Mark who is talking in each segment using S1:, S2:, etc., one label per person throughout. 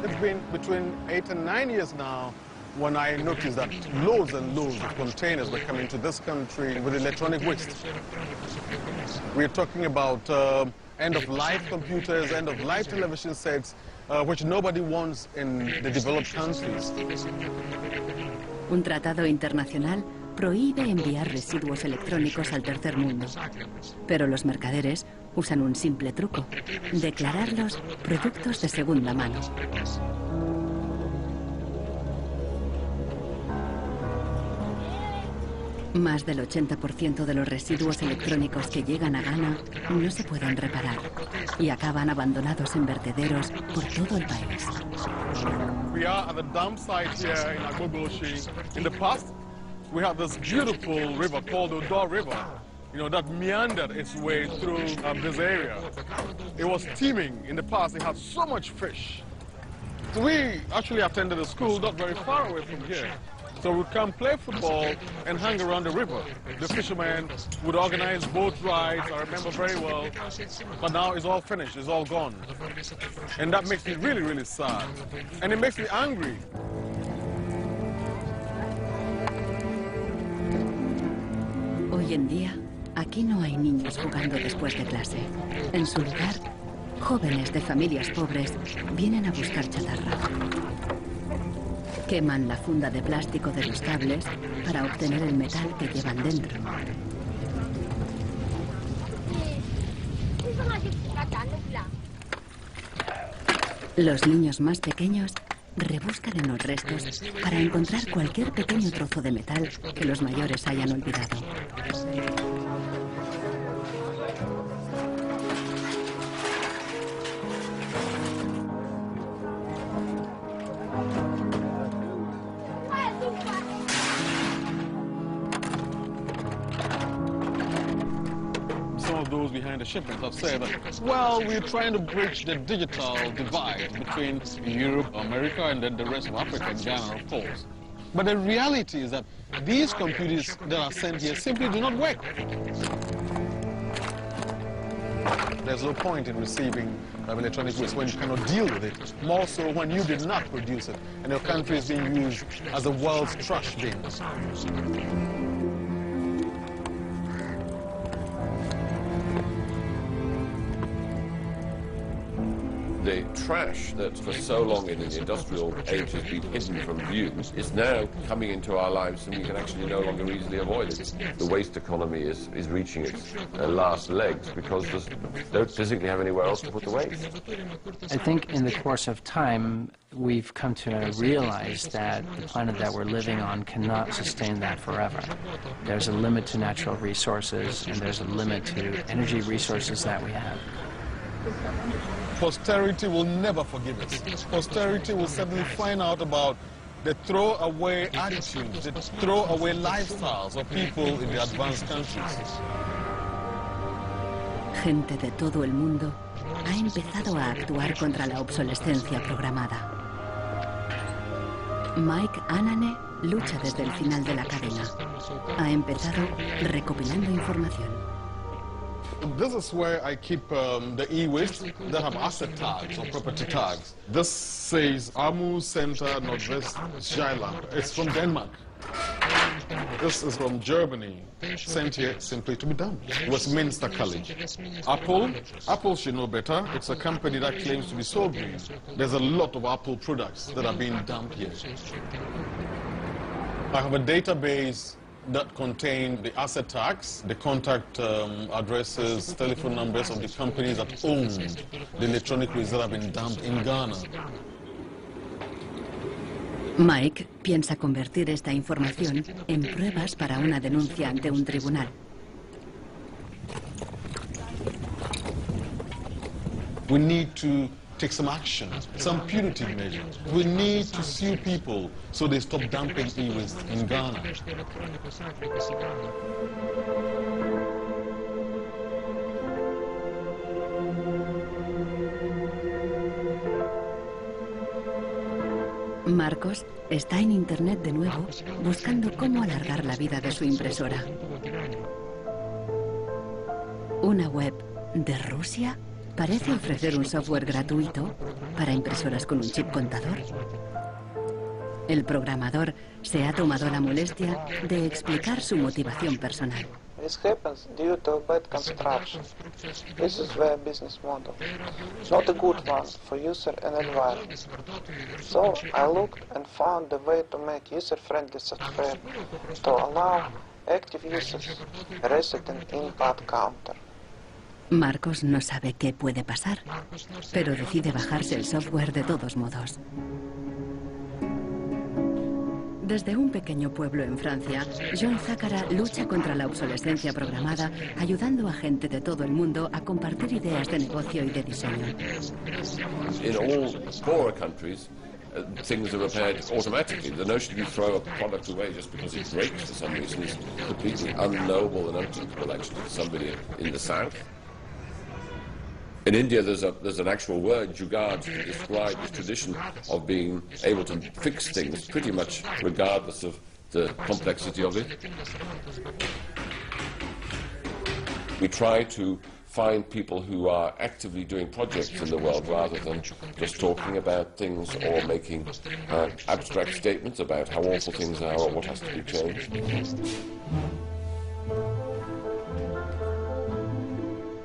S1: It's been between 8 and 9 years now when I noticed that loads and loads of containers were coming to this country with electronic waste. We're talking about end-of-life computers, end-of-life television sets, which nobody wants in the developed countries.
S2: Un tratado internacional prohíbe enviar residuos electrónicos al tercer mundo. Pero los mercaderes usan un simple truco: declararlos productos de segunda mano. Más del 80% de los residuos electrónicos que llegan a Ghana no se pueden reparar y acaban abandonados en vertederos por todo el país.
S1: We are at the dump site here in Agbogbloshie. In the past, we had this beautiful river called the Odor River, that meandered its way through this area. It was teeming. In the past, it had so much fish. So we actually attended a school not very far away from here. So we'd come play football and hang around the river. The fishermen would organize boat rides, I remember very well. But now it's all finished, it's all gone. And that makes me really, really sad. And it makes me angry.
S2: Hoy en día, aquí no hay niños jugando después de clase. En su lugar, jóvenes de familias pobres vienen a buscar chatarra. Queman la funda de plástico de los cables para obtener el metal que llevan dentro. Los niños más pequeños rebuscan en los restos para encontrar cualquier pequeño trozo de metal que los mayores hayan olvidado.
S1: Those behind the shipment have said that, well, we're trying to bridge the digital divide between Europe, America, and then the rest of Africa and Ghana, of course. But the reality is that these computers that are sent here simply do not work. There's no point in receiving electronic waste when you cannot deal with it, more so when you did not produce it, and your country is being used as the world's trash bin.
S3: The trash that for so long in the industrial age has been hidden from view is now coming into our lives, and we can actually no longer easily avoid it. The waste economy is reaching its last legs because they don't physically have anywhere else to put the waste.
S4: I think in the course of time, we've come to realize that the planet that we're living on cannot sustain that forever. There's a limit to natural resources, and there's a limit to energy resources that we have.
S1: Posterity will never forgive us. Posterity will suddenly find out about the throwaway attitudes, the throwaway lifestyles of people in the advanced countries.
S2: Gente de todo el mundo ha empezado a actuar contra la obsolescencia programada. Mike Anane lucha desde el final de la cadena. Ha empezado recopilando información.
S1: This is where I keep the e-waste that have asset tags or property tags. This says Amu Center Northwest Jylland. It's from Denmark. This is from Germany, sent here simply to be dumped. Westminster College. Apple should know better. It's a company that claims to be so green. There's a lot of Apple products that are being dumped here. I have a database that contain the asset tags, the contact addresses, telephone numbers of the companies that own the electronic waste that have been dumped in Ghana.
S2: Mike piensa convertir esta información en pruebas para una denuncia ante un tribunal.
S1: We need to take some action, some punitive measures. We need to sue people so they stop dumping e-waste in Ghana.
S2: Marcos está en internet de nuevo buscando cómo alargar la vida de su impresora. Una web de Rusia parece ofrecer un software gratuito para impresoras con un chip contador? El programador se ha tomado la molestia de explicar su motivación personal.
S5: This happens due to bad construction. This is their business model. Not a good one for user and environment. So I looked and found a way to make user-friendly software to allow active users reset an in-path counter.
S2: Marcos no sabe qué puede pasar, pero decide bajarse el software de todos modos. Desde un pequeño pueblo en Francia, John Zacara lucha contra la obsolescencia programada, ayudando a gente de todo el mundo a compartir ideas de negocio y de diseño.
S3: In all poorer countries, things are repaired automatically. The notion you throw a product away just because it breaks for some reason is completely unknowable and unthinkable, actually, to somebody in the south. In India, there's an actual word, jugaad, to describe this tradition of being able to fix things pretty much regardless of the complexity of it. We try to find people who are actively doing projects in the world rather than just talking about things or making abstract statements about how awful things are or what has to be changed.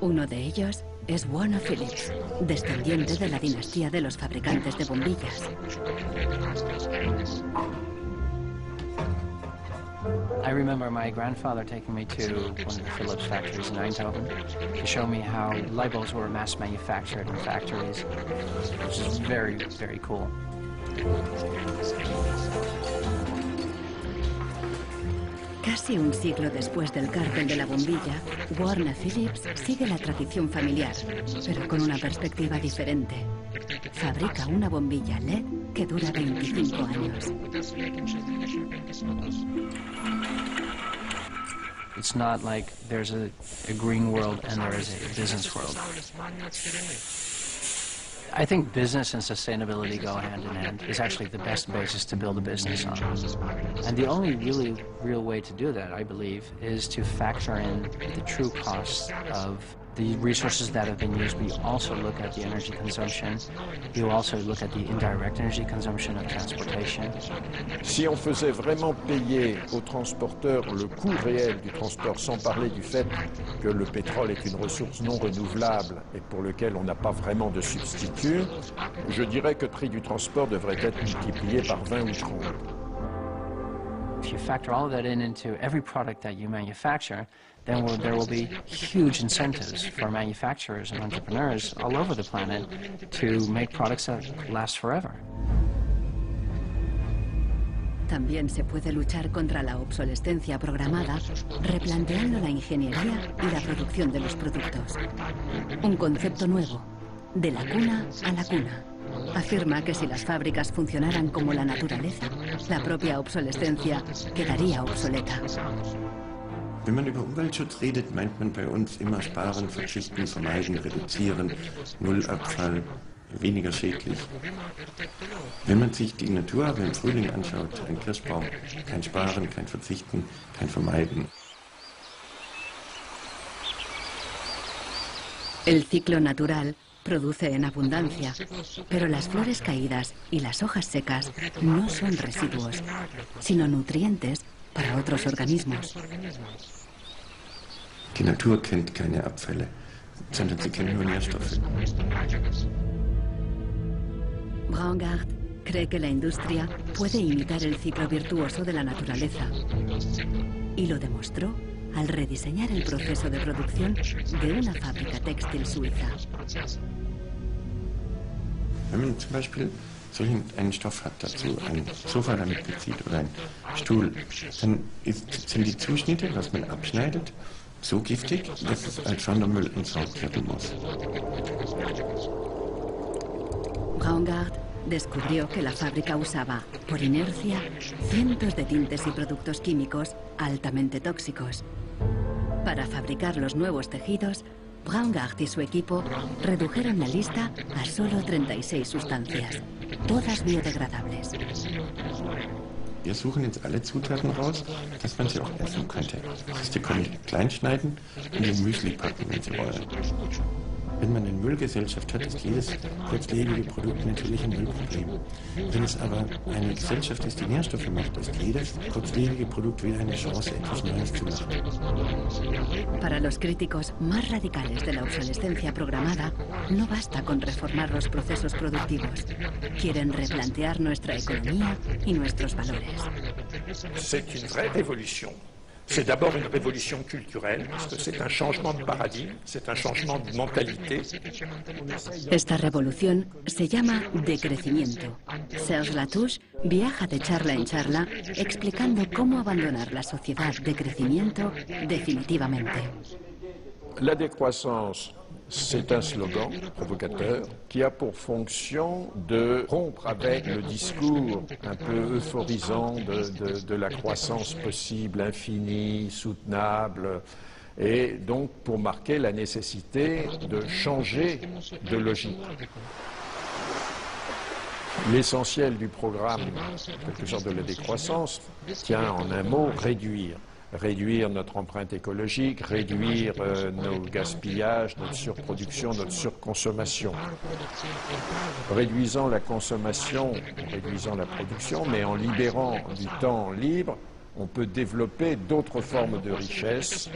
S2: Uno de ellos es Warner Phillips, descendiente de la dinastía de los fabricantes de bombillas.
S4: I remember my grandfather taking me to one of the Philips factories in Eindhoven to show me how light bulbs were mass manufactured in factories, which is very, very cool.
S2: Casi un siglo después del cártel de la bombilla, Warner Phillips sigue la tradición familiar, pero con una perspectiva diferente. Fabrica una bombilla LED que dura 25 años.
S4: It's not like there's a green world and there is a business world. I think business and sustainability go hand in hand. It's actually the best basis to build a business on. And the only really real way to do that, I believe, is to factor in the true costs of the resources that have been used. We also look at the energy consumption. You also look at the indirect energy consumption of transportation.
S6: Si on faisait vraiment payer aux transporteurs le coût réel du transport, sans parler du fait que le pétrole est une ressource non renouvelable et pour lequel on n'a pas vraiment de substitut, je dirais que le prix du transport devrait être multiplié par 20 ou 30.
S4: If you factor all of that into every product that you manufacture, then there will be huge incentives for manufacturers and entrepreneurs all over the planet to make products that last forever.
S2: También se puede luchar contra la obsolescencia programada replanteando la ingeniería y la producción de los productos. Un concepto nuevo, de la cuna a la cuna. Afirma que si las fábricas funcionaran como la naturaleza, la propia obsolescencia quedaría obsoleta.
S7: Wenn man über Umweltschutz redet, meint man bei uns immer sparen, verzichten, vermeiden, reduzieren, Nullabfall, weniger schädlich. Wenn man sich die Natur im Frühling anschaut, ein Kirschbaum, kein Sparen, kein Verzichten, kein Vermeiden.
S2: El ciclo natural produce en abundancia, pero las flores caídas y las hojas secas no son residuos, sino nutrientes para otros organismos.
S7: Die Natur kennt keine Abfälle, sondern sie kennt nur Nährstoffe.
S2: Braungart cree que la industria puede imitar el ciclo virtuoso de la naturaleza y lo demostró al rediseñar el proceso de producción de una fábrica textil suiza.
S7: Wenn man zum Beispiel einen Stoff hat dazu, ein Sofa damit bezieht oder ein Stuhl, dann sind die Zuschnitte, was man abschneidet, so giftig, dass es als Sondermüll entsorgt werden muss.
S2: Braungart descubrió que la fábrica usaba, por inercia, cientos de tintes y productos químicos altamente tóxicos. Para fabricar los nuevos tejidos, Braungart y su equipo redujeron la lista a solo 36 sustancias, todas biodegradables.
S7: Wir suchen jetzt alle Zutaten raus, dass man sie auch essen könnte. Sie können die klein schneiden und in Müsli packen, wenn sie wollen. Wenn man eine Müllgesellschaft hat, ist jedes kurzlebige Produkt natürlich ein Müllproblem. Wenn es aber eine Gesellschaft ist, die Nährstoffe macht, ist jedes kurzlebige Produkt wieder eine Chance, etwas Neues zu machen.
S2: Para los críticos más radicales de la obsolescencia programada, no basta con reformar los procesos productivos. Quieren replantear nuestra economía y nuestros valores.
S6: C'est une vraie révolution. C'est d'abord une révolution culturelle, parce que c'est un changement de paradigme, c'est un changement de mentalité.
S2: Esta revolución se llama decrecimiento. Serge Latouche viaja de charla en charla explicando cómo abandonar la sociedad de crecimiento definitivamente.
S6: La décroissance, c'est un slogan provocateur qui a pour fonction de rompre avec le discours un peu euphorisant de la croissance possible, infinie, soutenable, et donc pour marquer la nécessité de changer de logique. L'essentiel du programme, en quelque sorte de la décroissance, tient en un mot réduire. Réduire notre empreinte écologique, réduire nos gaspillages, notre surproduction, notre surconsommation. Réduisant la consommation, réduisant la production, mais en libérant du temps libre, on peut développer d'autres formes de richesse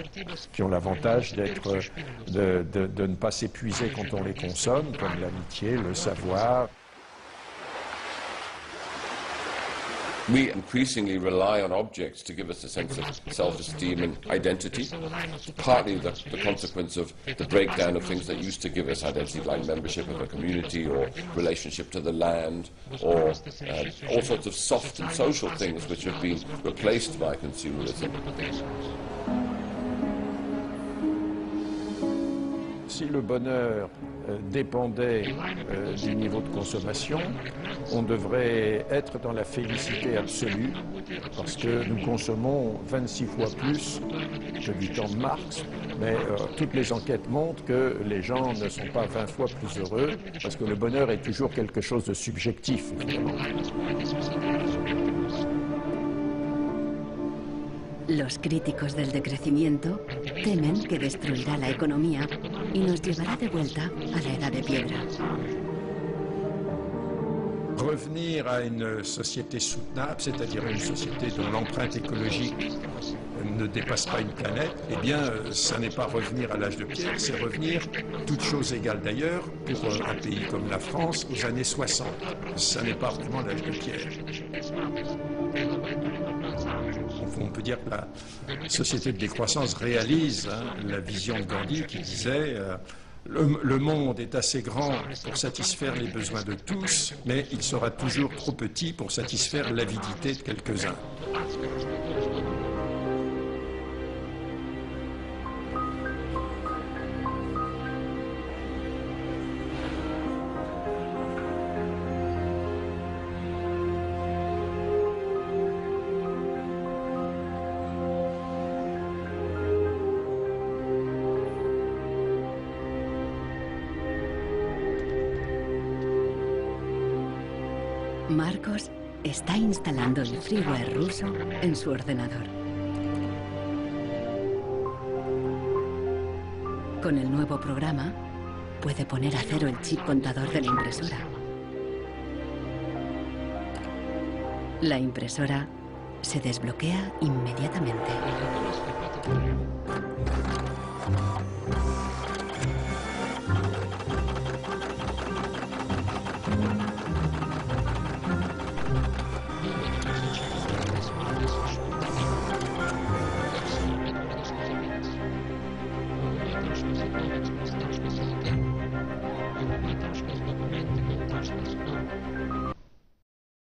S6: qui ont l'avantage de ne pas s'épuiser quand on les consomme, comme l'amitié, le savoir.
S3: We increasingly rely on objects to give us a sense of self-esteem and identity, partly the consequence of the breakdown of things that used to give us identity, like membership of a community or relationship to the land, or all sorts of soft and social things which have been replaced by consumerism.
S6: Si le bonheur dépendait du niveau de consommation, on devrait être dans la félicité absolue, parce que nous consommons 26 fois plus que du temps de Marx, mais toutes les enquêtes montrent que les gens ne sont pas 20 fois plus heureux, parce que le bonheur est toujours quelque chose de subjectif, évidemment.
S2: Los críticos del decrecimiento temen que destruirá la economía y nos llevará de vuelta a la edad de piedra.
S6: Revenir à une société soutenable, c'est-à-dire une société dont l'empreinte écologique ne dépasse pas une planète, eh bien, ça n'est pas revenir à l'âge de pierre, c'est revenir, toutes choses égales d'ailleurs, pour un pays comme la France, aux années 60. Ça n'est pas vraiment l'âge de pierre. On peut dire que la société de décroissance réalise la vision de Gandhi qui disait le monde est assez grand pour satisfaire les besoins de tous, mais il sera toujours trop petit pour satisfaire l'avidité de quelques-uns.
S2: Marcos está instalando el freeware ruso en su ordenador. Con el nuevo programa, puede poner a cero el chip contador de la impresora. La impresora se desbloquea inmediatamente.